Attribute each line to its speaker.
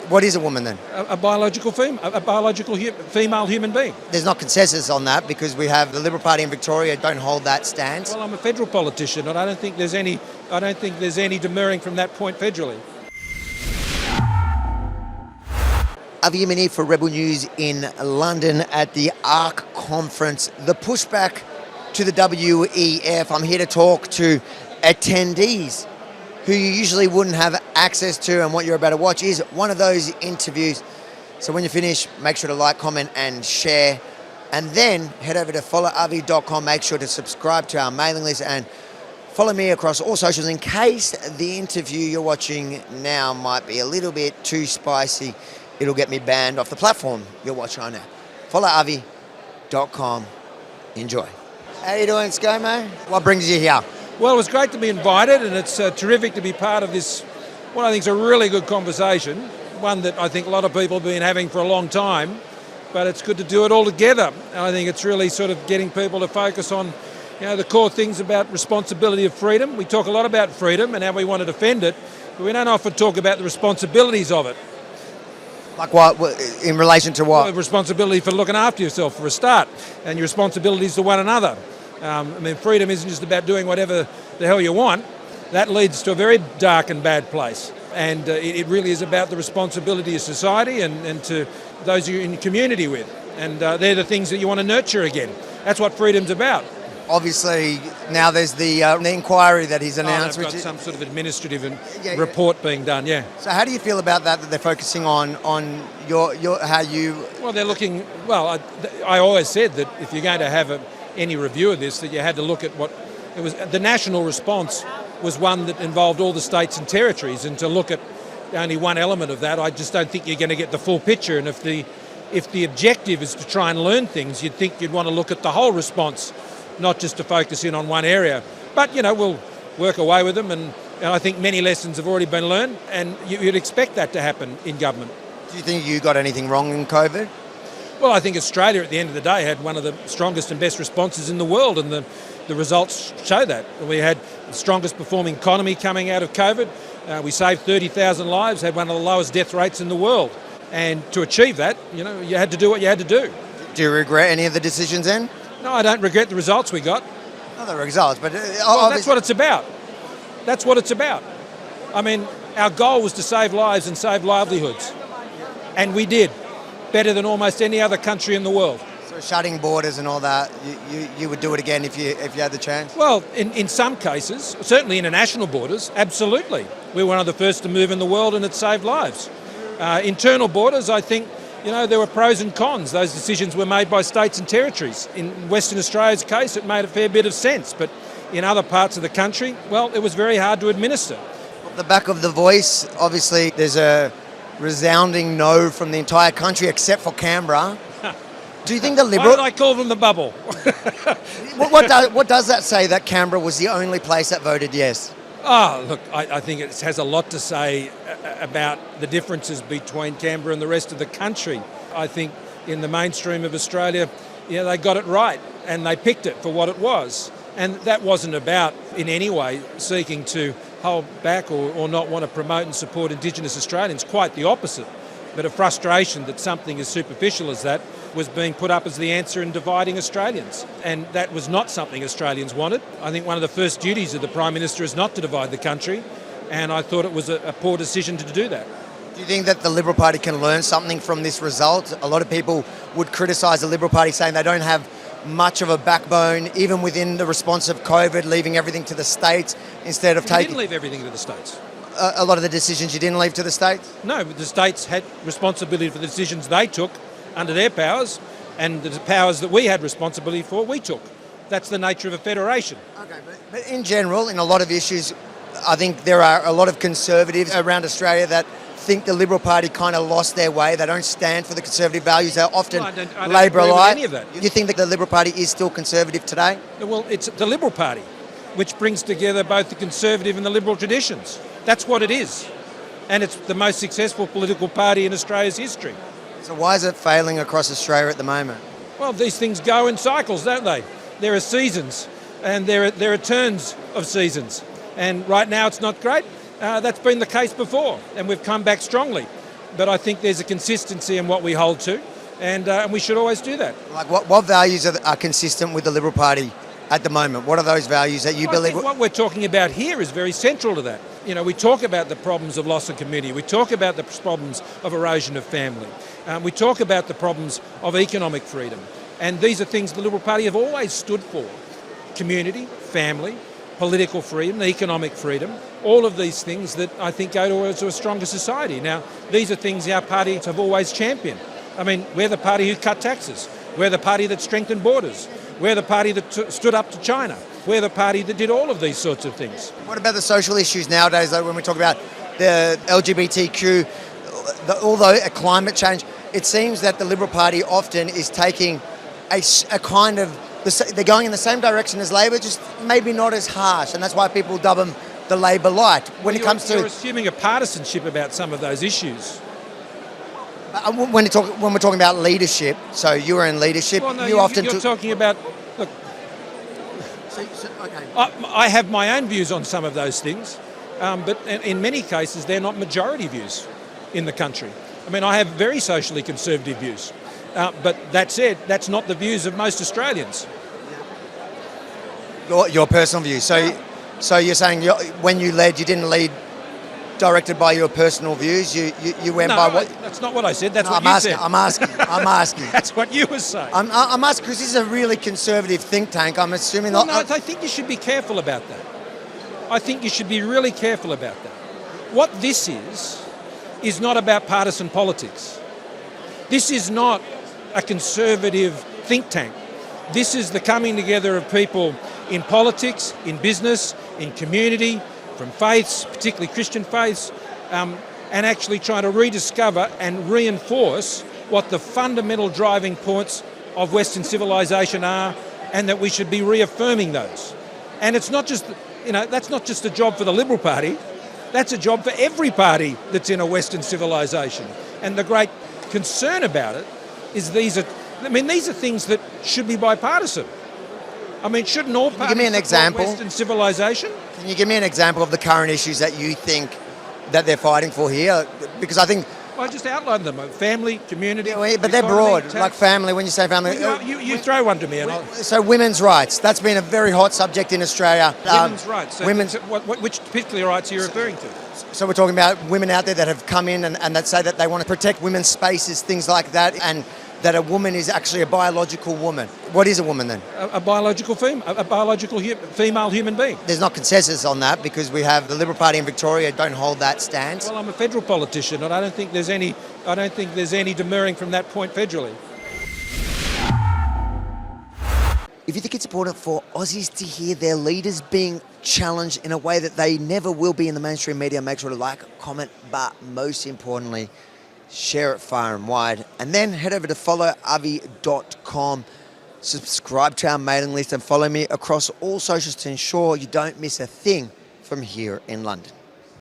Speaker 1: What is a woman then?
Speaker 2: A biological female human being.
Speaker 1: There's not consensus on that because we have the Liberal Party in Victoria don't hold that stance.
Speaker 2: Well, I'm a federal politician, and I don't think there's any demurring from that point federally.
Speaker 1: Yemini for Rebel News in London at the ARC conference. The pushback to the WEF. I'm here to talk to attendees who you usually wouldn't have access to, and what you're about to watch is one of those interviews. So when you finish, make sure to like, comment and share, and then head over to followavi.com. Make sure to subscribe to our mailing list and follow me across all socials in case the interview you're watching now might be a little bit too spicy. It'll get me banned off the platform you're watching on now. Followavi.com. Enjoy. How you doing, ScoMo? What brings you here?
Speaker 2: Well, it was great to be invited, and it's terrific to be part of this, what I think is a really good conversation, one that I think a lot of people have been having for a long time, but it's good to do it all together. And I think it's really sort of getting people to focus on, the core things about responsibility of freedom. We talk a lot about freedom and how we want to defend it, but we don't often talk about the responsibilities of it.
Speaker 1: Like what? In relation to what?
Speaker 2: Well, responsibility for looking after yourself, for a start, and your responsibilities to one another. Freedom isn't just about doing whatever the hell you want. That leads to a very dark and bad place. And it really is about the responsibility of society and to those you're in community with. And they're the things that you want to nurture again. That's what freedom's about.
Speaker 1: Obviously, now there's the inquiry that he's announced.
Speaker 2: They've got some sort of administrative report being done, yeah.
Speaker 1: So how do you feel about that they're focusing on your how you...
Speaker 2: Well, they're looking... Well, I always said that if you're going to have any review of this, that you had to look at what... It was the national response was one that involved all the states and territories, and to look at only one element of that, I just don't think you're going to get the full picture. And if the objective is to try and learn things, you'd think you'd want to look at the whole response, not just to focus in on one area. But, we'll work away with them, and I think many lessons have already been learned, and you'd expect that to happen in government.
Speaker 1: Do you think you got anything wrong in COVID?
Speaker 2: Well, I think Australia, at the end of the day, had one of the strongest and best responses in the world, and the results show that. We had the strongest performing economy coming out of COVID. We saved 30,000 lives, had one of the lowest death rates in the world. And to achieve that, you had to do what you had to do.
Speaker 1: Do you regret any of the decisions then?
Speaker 2: No, I don't regret the results we got.
Speaker 1: Not the results, but...
Speaker 2: Well, that's what it's about. That's what it's about. Our goal was to save lives and save livelihoods. And we did. Better than almost any other country in the world.
Speaker 1: So shutting borders and all that, you would do it again if you had the chance?
Speaker 2: Well, in some cases, certainly international borders, absolutely. We were one of the first to move in the world, and it saved lives. Internal borders, I think, there were pros and cons. Those decisions were made by states and territories. In Western Australia's case, it made a fair bit of sense, but in other parts of the country, well, it was very hard to administer.
Speaker 1: At the back of the voice, obviously, there's a resounding no from the entire country except for Canberra. Do you think the Liberal...
Speaker 2: Why did I call them the bubble?
Speaker 1: what does that say, that Canberra was the only place that voted yes?
Speaker 2: Oh, look, I think it has a lot to say about the differences between Canberra and the rest of the country. I think in the mainstream of Australia, they got it right and they picked it for what it was. And that wasn't about in any way seeking to hold back or not want to promote and support Indigenous Australians. Quite the opposite. But a frustration that something as superficial as that was being put up as the answer in dividing Australians. And that was not something Australians wanted. I think one of the first duties of the Prime Minister is not to divide the country, and I thought it was a poor decision to do that.
Speaker 1: Do you think that the Liberal Party can learn something from this result? A lot of people would criticise the Liberal Party, saying they don't have much of a backbone, even within the response of COVID, leaving everything to the states instead of taking...
Speaker 2: We didn't leave everything to the states.
Speaker 1: A lot of the decisions you didn't leave to the states?
Speaker 2: No, the states had responsibility for the decisions they took under their powers, and the powers that we had responsibility for, we took. That's the nature of a federation.
Speaker 1: Okay, but in general, in a lot of issues, I think there are a lot of conservatives around Australia that think the Liberal Party kind of lost their way. They don't stand for the conservative values. They're often Labor-alike.
Speaker 2: Any of that.
Speaker 1: You think that the Liberal Party is still conservative today?
Speaker 2: Well, it's the Liberal Party, which brings together both the conservative and the liberal traditions. That's what it is. And it's the most successful political party in Australia's history.
Speaker 1: So why is it failing across Australia at the moment?
Speaker 2: Well, these things go in cycles, don't they? There are seasons, and there are turns of seasons. And right now it's not great. That's been the case before, and we've come back strongly. but I think there's a consistency in what we hold to, and we should always do that.
Speaker 1: Like what values are consistent with the Liberal Party at the moment? What are those values that you believe?
Speaker 2: I think what we're talking about here is very central to that. You know, we talk about the problems of loss of community. We talk about the problems of erosion of family. We talk about the problems of economic freedom. And these are things the Liberal Party have always stood for. Community, family, political freedom, economic freedom, all of these things that I think go towards a stronger society. Now, these are things our parties have always championed. I mean, we're the party who cut taxes. We're the party that strengthened borders. We're the party that stood up to China. We're the party that did all of these sorts of things.
Speaker 1: What about the social issues nowadays, though, when we talk about the LGBTQ, although climate change, it seems that the Liberal Party often is taking a kind of, they're going in the same direction as Labor, just maybe not as harsh, and that's why people dub them the Labor light.
Speaker 2: You're assuming a partisanship about some of those issues.
Speaker 1: When we're talking about leadership, so you were in leadership,
Speaker 2: well, no,
Speaker 1: you're
Speaker 2: talking about, look,
Speaker 1: okay.
Speaker 2: I have my own views on some of those things, but in many cases they're not majority views in the country. I mean, I have very socially conservative views, but that said, that's not the views of most Australians.
Speaker 1: Your personal views. So you're saying when you led, you didn't lead directed by your personal views? You went by what?
Speaker 2: That's not what I said. That's what you said.
Speaker 1: I'm asking.
Speaker 2: That's what you were saying.
Speaker 1: I'm asking because this is a really conservative think tank. I'm assuming.
Speaker 2: Well, no, I think you should be careful about that. I think you should be really careful about that. What this is not about partisan politics. This is not a conservative think tank. This is the coming together of people in politics, in business, in community, from faiths, particularly Christian faiths, and actually trying to rediscover and reinforce what the fundamental driving points of Western civilization are, and that we should be reaffirming those. And it's not just, that's not just a job for the Liberal Party, that's a job for every party that's in a Western civilization. And the great concern about it is these are things that should be bipartisan. I mean, shouldn't all parties
Speaker 1: give me an example?
Speaker 2: Western civilization?
Speaker 1: Can you give me an example of the current issues that you think that they're fighting for here? Because I think...
Speaker 2: Well, I just outlined them. Family, community...
Speaker 1: Yeah, but they're broad, tax. Like family, when you say family...
Speaker 2: Well, you throw one to me and I'll...
Speaker 1: So women's rights, that's been a very hot subject in Australia.
Speaker 2: Women's rights. So which particular rights are you referring to?
Speaker 1: So we're talking about women out there that have come in and that say that they want to protect women's spaces, things like that, and that a woman is actually a biological woman. What is a woman then?
Speaker 2: A biological female human being.
Speaker 1: There's not consensus on that because we have the Liberal Party in Victoria don't hold that stance.
Speaker 2: Well, I'm a federal politician and I don't think there's any demurring from that point federally.
Speaker 1: If you think it's important for Aussies to hear their leaders being challenged in a way that they never will be in the mainstream media, make sure to like, comment, but most importantly, share it far and wide. And then head over to followavi.com, subscribe to our mailing list and follow me across all socials to ensure you don't miss a thing from here in London.